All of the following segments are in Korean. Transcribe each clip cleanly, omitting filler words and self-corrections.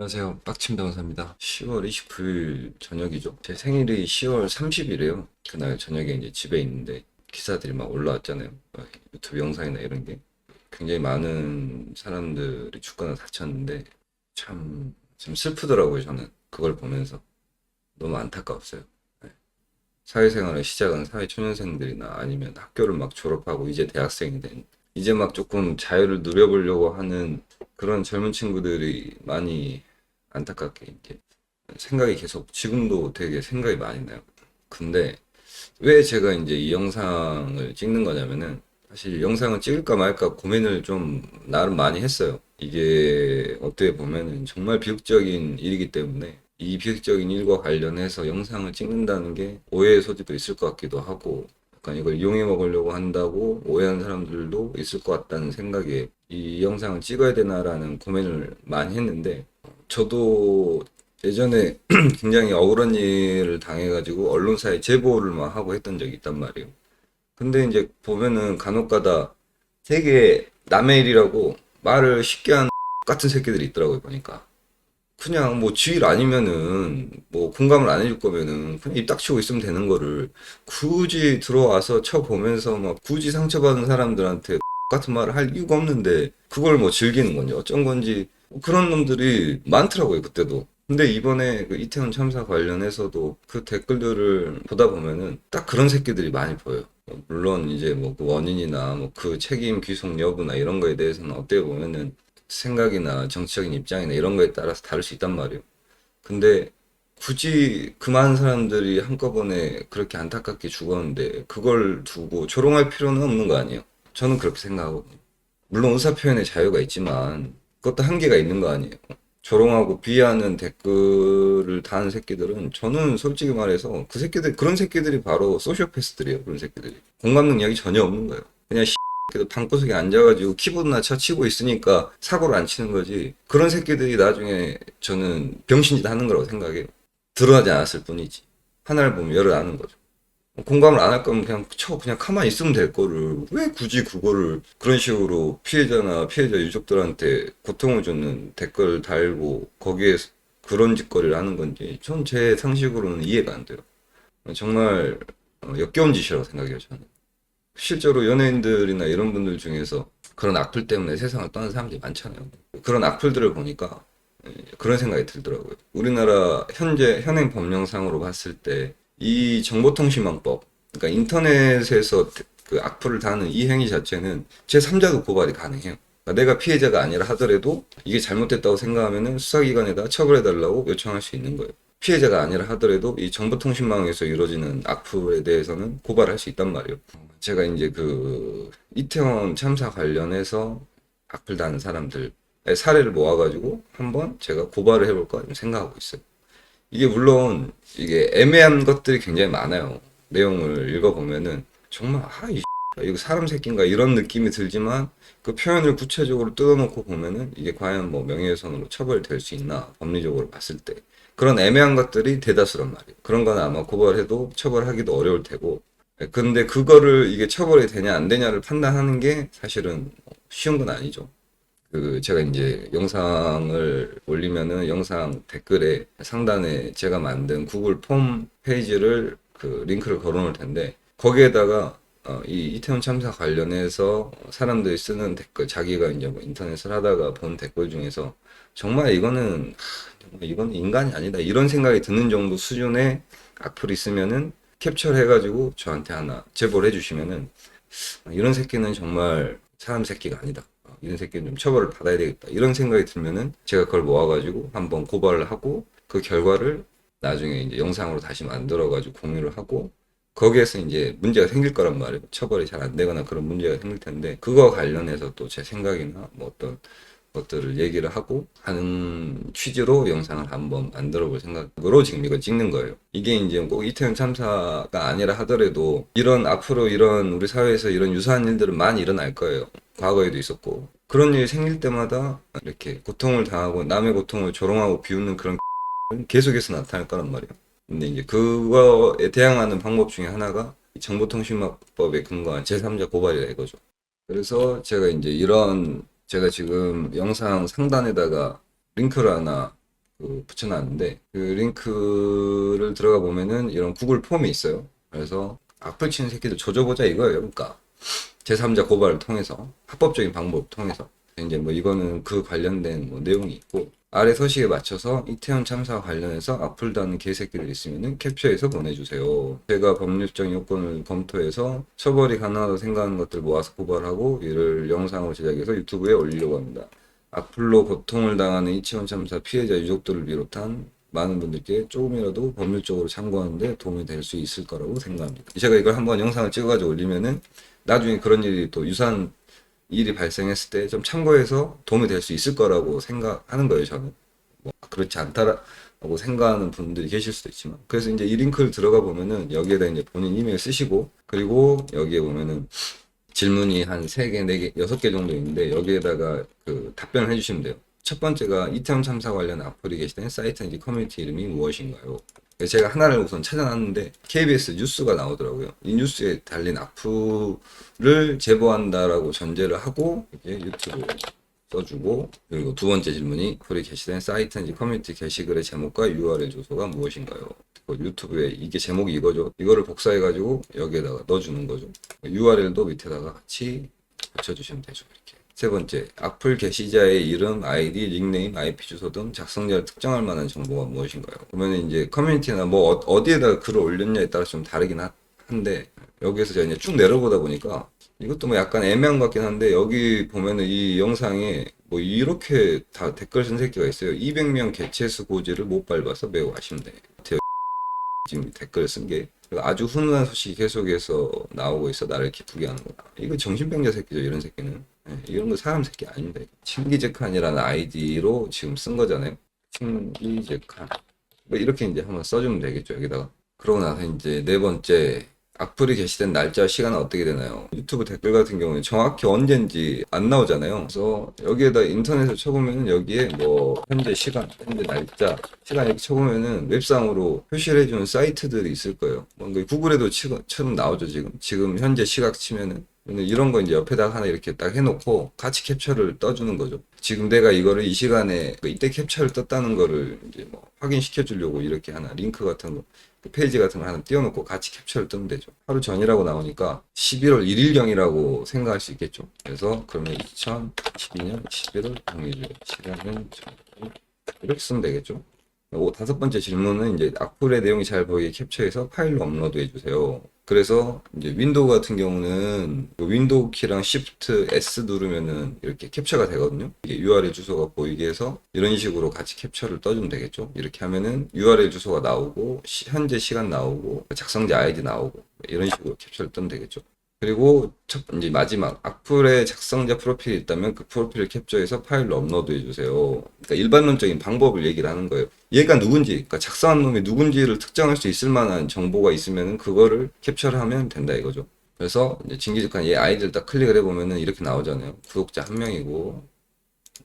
안녕하세요. 빡침 변호사입니다. 10월 29일 저녁이죠. 제 생일이 10월 30일이에요. 그날 저녁에 이제 집에 있는데 기사들이 막 올라왔잖아요. 유튜브 영상이나 이런 게. 굉장히 많은 사람들이 죽거나 다쳤는데 참 좀 슬프더라고요, 저는. 그걸 보면서. 너무 안타까웠어요. 네. 사회생활을 시작한 사회초년생들이나 아니면 학교를 막 졸업하고 이제 대학생이 된 이제 막 조금 자유를 누려보려고 하는 그런 젊은 친구들이 많이 안타깝게 이렇게 생각이 계속 지금도 되게 생각이 많이 나요. 근데 왜 제가 이제 이 영상을 찍는 거냐면은 사실 영상을 찍을까 말까 고민을 좀 나름 많이 했어요. 이게 어떻게 보면은 정말 비극적인 일이기 때문에 이 비극적인 일과 관련해서 영상을 찍는다는 게 오해의 소지도 있을 것 같기도 하고 약간 이걸 이용해 먹으려고 한다고 오해하는 사람들도 있을 것 같다는 생각에 이 영상을 찍어야 되나라는 고민을 많이 했는데 저도 예전에 굉장히 억울한 일을 당해가지고 언론사에 제보를 막 하고 했던 적이 있단 말이에요. 근데 이제 보면은 간혹가다 되게 남의 일이라고 말을 쉽게 하는 같은 새끼들이 있더라고요, 보니까. 그냥 뭐 지일 아니면은 뭐 공감을 안 해줄 거면은 그냥 입 닥치고 있으면 되는 거를 굳이 들어와서 쳐보면서 막 굳이 상처받은 사람들한테 같은 말을 할 이유가 없는데 그걸 뭐 즐기는 건지 어쩐 건지 그런 놈들이 많더라고요, 그때도. 근데 이번에 그 이태원 참사 관련해서도 그 댓글들을 보다 보면은 딱 그런 새끼들이 많이 보여요. 물론 이제 뭐 그 원인이나 뭐 그 책임 귀속 여부나 이런 거에 대해서는 어떻게 보면은 생각이나 정치적인 입장이나 이런 거에 따라서 다를 수 있단 말이에요. 근데 굳이 그 많은 사람들이 한꺼번에 그렇게 안타깝게 죽었는데 그걸 두고 조롱할 필요는 없는 거 아니에요. 저는 그렇게 생각하거든요. 물론 의사표현의 자유가 있지만 그것도 한계가 있는 거 아니에요. 조롱하고 비하하는 댓글을 다는 새끼들은 저는 솔직히 말해서 그 새끼들 그런 새끼들이 바로 소시오패스들이에요. 그런 새끼들이 공감 능력이 전혀 없는 거예요. 그냥 그래도 방구석에 앉아가지고 키보드나 쳐치고 있으니까 사고를 안 치는 거지. 그런 새끼들이 나중에 저는 병신짓 하는 거라고 생각해요. 드러나지 않았을 뿐이지. 하나를 보면 열을 아는 거죠. 공감을 안 할 거면 그냥 그냥 가만히 있으면 될 거를 왜 굳이 그거를 그런 식으로 피해자나 피해자 유족들한테 고통을 주는 댓글 달고 거기에 그런 짓거리를 하는 건지 전 제 상식으로는 이해가 안 돼요. 정말 역겨운 짓이라고 생각해요, 저는. 실제로 연예인들이나 이런 분들 중에서 그런 악플 때문에 세상을 떠난 사람들이 많잖아요. 그런 악플들을 보니까 그런 생각이 들더라고요. 우리나라 현재 현행 법령상으로 봤을 때 이 정보통신망법, 그러니까 인터넷에서 그 악플을 다는 이 행위 자체는 제3자도 고발이 가능해요. 그러니까 내가 피해자가 아니라 하더라도 이게 잘못됐다고 생각하면 수사기관에다 처벌해달라고 요청할 수 있는 거예요. 피해자가 아니라 하더라도 이 정보통신망에서 이루어지는 악플에 대해서는 고발할 수 있단 말이에요. 제가 이제 그 이태원 참사 관련해서 악플 다는 사람들의 사례를 모아가지고 한번 제가 고발을 해볼까 생각하고 있어요. 이게 물론 이게 애매한 것들이 굉장히 많아요. 내용을 읽어보면은 정말 이거 사람 새끼인가 이런 느낌이 들지만 그 표현을 구체적으로 뜯어놓고 보면은 이게 과연 뭐 명예훼손으로 처벌될 수 있나 법리적으로 봤을 때 그런 애매한 것들이 대다수란 말이에요. 그런 건 아마 고발해도 처벌하기도 어려울 테고 근데 그거를 이게 처벌이 되냐 안 되냐를 판단하는 게 사실은 쉬운 건 아니죠. 그 제가 이제 영상을 올리면은 영상 댓글에 상단에 제가 만든 구글 폼 페이지를 그 링크를 걸어 놓을 텐데 거기에다가 이 이태원 참사 관련해서 사람들이 쓰는 댓글 자기가 이제 뭐 인터넷을 하다가 본 댓글 중에서 정말 이거는 정말 이건 인간이 아니다 이런 생각이 드는 정도 수준의 악플이 있으면은 캡처를 해가지고 저한테 하나 제보를 해주시면은 이런 새끼는 정말 사람 새끼가 아니다. 이런 새끼는 좀 처벌을 받아야 되겠다. 이런 생각이 들면은 제가 그걸 모아가지고 한번 고발을 하고 그 결과를 나중에 이제 영상으로 다시 만들어가지고 공유를 하고 거기에서 이제 문제가 생길 거란 말이에요. 처벌이 잘 안 되거나 그런 문제가 생길 텐데 그거 관련해서 또 제 생각이나 뭐 어떤 것들을 얘기를 하고 하는 취지로 영상을 한번 만들어 볼 생각으로 지금 이걸 찍는 거예요. 이게 이제 꼭 이태원 참사가 아니라 하더라도 이런 앞으로 이런 우리 사회에서 이런 유사한 일들은 많이 일어날 거예요. 과거에도 있었고. 그런 일이 생길 때마다 이렇게 고통을 당하고 남의 고통을 조롱하고 비웃는 그런 계속해서 나타날 거란 말이에요. 근데 이제 그거에 대항하는 방법 중에 하나가 정보통신망법에 근거한 제3자 고발이라 이거죠. 그래서 제가 이제 이런 제가 지금 영상 상단에다가 링크를 하나 붙여놨는데 그 링크를 들어가 보면은 이런 구글 폼이 있어요. 그래서 악플 치는 새끼들 조져보자 이거예요. 그러니까 제3자 고발을 통해서 합법적인 방법을 통해서 이제 뭐 이거는 그 관련된 뭐 내용이 있고 아래 서식에 맞춰서 이태원 참사와 관련해서 악플 다는 개새끼들 있으면은 캡처해서 보내주세요. 제가 법률적 요건을 검토해서 처벌이 가능하다고 생각하는 것들 모아서 고발하고 이를 영상으로 제작해서 유튜브에 올리려고 합니다. 악플로 고통을 당하는 이태원 참사 피해자 유족들을 비롯한 많은 분들께 조금이라도 법률적으로 참고하는데 도움이 될 수 있을 거라고 생각합니다. 제가 이걸 한번 영상을 찍어가지고 올리면은 나중에 그런 일이 또 유사한 일이 발생했을 때 좀 참고해서 도움이 될 수 있을 거라고 생각하는 거예요, 저는. 뭐 그렇지 않다라고 생각하는 분들이 계실 수도 있지만. 그래서 이제 이 링크를 들어가 보면은 여기에다 이제 본인 이메일 쓰시고 그리고 여기에 보면은 질문이 한 3개, 4개, 6개 정도 있는데 여기에다가 그 답변을 해주시면 돼요. 첫 번째가 이태원 참사 관련 악플이 게시된 사이트인지 커뮤니티 이름이 무엇인가요? 제가 하나를 우선 찾아놨는데 KBS 뉴스가 나오더라고요. 이 뉴스에 달린 악플을 제보한다라고 전제를 하고 이게 유튜브에 써주고 그리고 두 번째 질문이 악플이 게시된 사이트인지 커뮤니티 게시글의 제목과 URL 주소가 무엇인가요? 유튜브에 이게 제목이 이거죠. 이거를 복사해가지고 여기에다가 넣어주는 거죠. URL도 밑에다가 같이 붙여주시면 되죠. 이렇게. 세 번째, 악플 게시자의 이름, 아이디, 닉네임, IP 주소 등 작성자를 특정할 만한 정보가 무엇인가요? 그러면 이제 커뮤니티나 뭐 어디에다가 글을 올렸냐에 따라 좀 다르긴 한데 여기에서 제가 이제 쭉 내려보다 보니까 이것도 뭐 약간 애매한 것 같긴 한데 여기 보면은 이 영상에 뭐 이렇게 다 댓글 쓴 새끼가 있어요. 200명 개체수 고지를 못 밟아서 매우 아쉽네. 지금 댓글 쓴 게 아주 훈훈한 소식이 계속해서 나오고 있어 나를 기쁘게 하는구나. 이거 정신병자 새끼죠 이런 새끼는. 이런 거 사람 새끼 아닙니다. 친기제칸이라는 아이디로 지금 쓴 거잖아요. 친기제칸. 뭐 이렇게 이제 한번 써주면 되겠죠 여기다가. 그러고 나서 이제 네 번째 악플이 게시된 날짜 시간은 어떻게 되나요? 유튜브 댓글 같은 경우는 정확히 언제인지 안 나오잖아요. 그래서 여기에다 인터넷에 쳐보면 여기에 뭐 현재 시간, 현재 날짜, 시간 이렇게 쳐보면은 웹상으로 표시를 해주는 사이트들이 있을 거예요. 뭔가 구글에도 처럼 나오죠 지금. 지금 현재 시각 치면은 이런 거 이제 옆에다가 하나 이렇게 딱 해놓고 같이 캡처를 떠주는 거죠. 지금 내가 이거를 이 시간에 이때 캡처를 떴다는 거를 이제 뭐 확인시켜 주려고 이렇게 하나 링크 같은 거 그 페이지 같은 거 하나 띄워놓고 같이 캡처를 뜨면 되죠. 하루 전이라고 나오니까 11월 1일경이라고 생각할 수 있겠죠. 그래서 그러면 2012년 11월 6일 시간은 이렇게 쓰면 되겠죠. 다섯 번째 질문은 이제 악플의 내용이 잘 보이게 캡처해서 파일로 업로드 해주세요. 그래서 이제 윈도우 같은 경우는 윈도우 키랑 Shift S 누르면은 이렇게 캡처가 되거든요. 이게 URL 주소가 보이게 해서 이런 식으로 같이 캡처를 떠주면 되겠죠. 이렇게 하면은 URL 주소가 나오고 현재 시간 나오고 작성자 아이디 나오고 이런 식으로 캡처를 뜨면 되겠죠. 그리고 이제 마지막 악플의 작성자 프로필이 있다면 그 프로필을 캡처해서 파일로 업로드 해주세요. 그러니까 일반론적인 방법을 얘기를 하는 거예요. 얘가 누군지, 그러니까 작성한 놈이 누군지를 특정할 수 있을 만한 정보가 있으면 그거를 캡처를 하면 된다 이거죠. 그래서 이제 징기즈칸 얘 아이디를 딱 클릭을 해보면은 이렇게 나오잖아요. 구독자 1명이고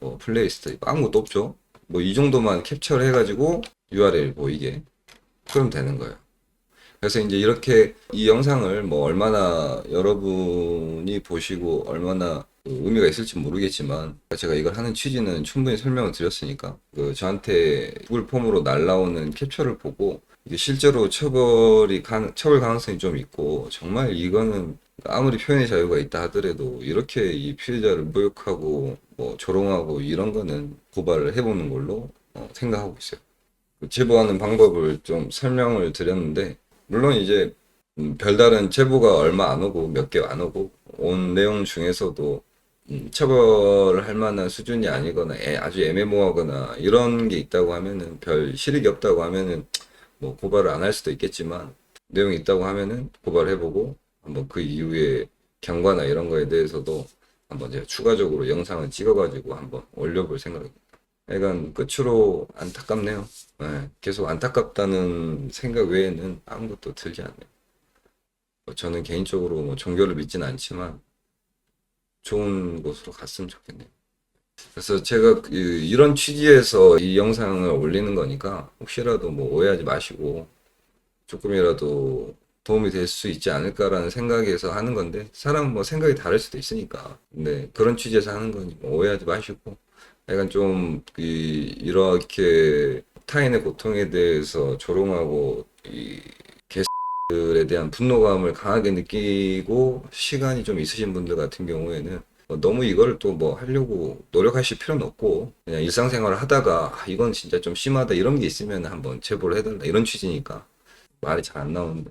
뭐 플레이스트 아무것도 없죠. 뭐 이 정도만 캡처를 해가지고 URL 보이게 그러면 되는 거예요. 그래서 이제 이렇게 이 영상을 뭐 얼마나 여러분이 보시고 얼마나 의미가 있을지 모르겠지만 제가 이걸 하는 취지는 충분히 설명을 드렸으니까 저한테 구글 폼으로 날라오는 캡처를 보고 이게 실제로 처벌 가능성이 좀 있고 정말 이거는 아무리 표현의 자유가 있다 하더라도 이렇게 이 피해자를 모욕하고 뭐 조롱하고 이런 거는 고발을 해보는 걸로 생각하고 있어요. 제보하는 방법을 좀 설명을 드렸는데 물론 이제 별다른 제보가 얼마 안 오고 몇 개 안 오고 온 내용 중에서도 처벌할 만한 수준이 아니거나 아주 애매모호하거나 이런 게 있다고 하면은 별 실익이 없다고 하면은 뭐 고발을 안 할 수도 있겠지만 내용이 있다고 하면은 고발해보고 한번 그 이후에 경과나 이런 거에 대해서도 한번 제가 추가적으로 영상을 찍어가지고 한번 올려볼 생각입니다. 약간 끝으로 안타깝네요. 네, 계속 안타깝다는 생각 외에는 아무것도 들지 않네요. 저는 개인적으로 뭐 종교를 믿지는 않지만 좋은 곳으로 갔으면 좋겠네요. 그래서 제가 이런 취지에서 이 영상을 올리는 거니까 혹시라도 뭐 오해하지 마시고 조금이라도 도움이 될 수 있지 않을까라는 생각에서 하는 건데 사람은 뭐 생각이 다를 수도 있으니까 근데 그런 취지에서 하는 거니 뭐 오해하지 마시고 약간 좀 이렇게 타인의 고통에 대해서 조롱하고 이 개들에 대한 분노감을 강하게 느끼고 시간이 좀 있으신 분들 같은 경우에는 너무 이거를 또 뭐 하려고 노력하실 필요는 없고 그냥 일상생활을 하다가 이건 진짜 좀 심하다 이런 게 있으면 한번 제보를 해달라 이런 취지니까 말이 잘 안 나오는데.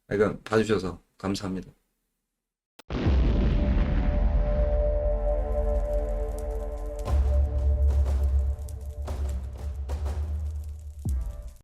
그러니까 봐주셔서 감사합니다.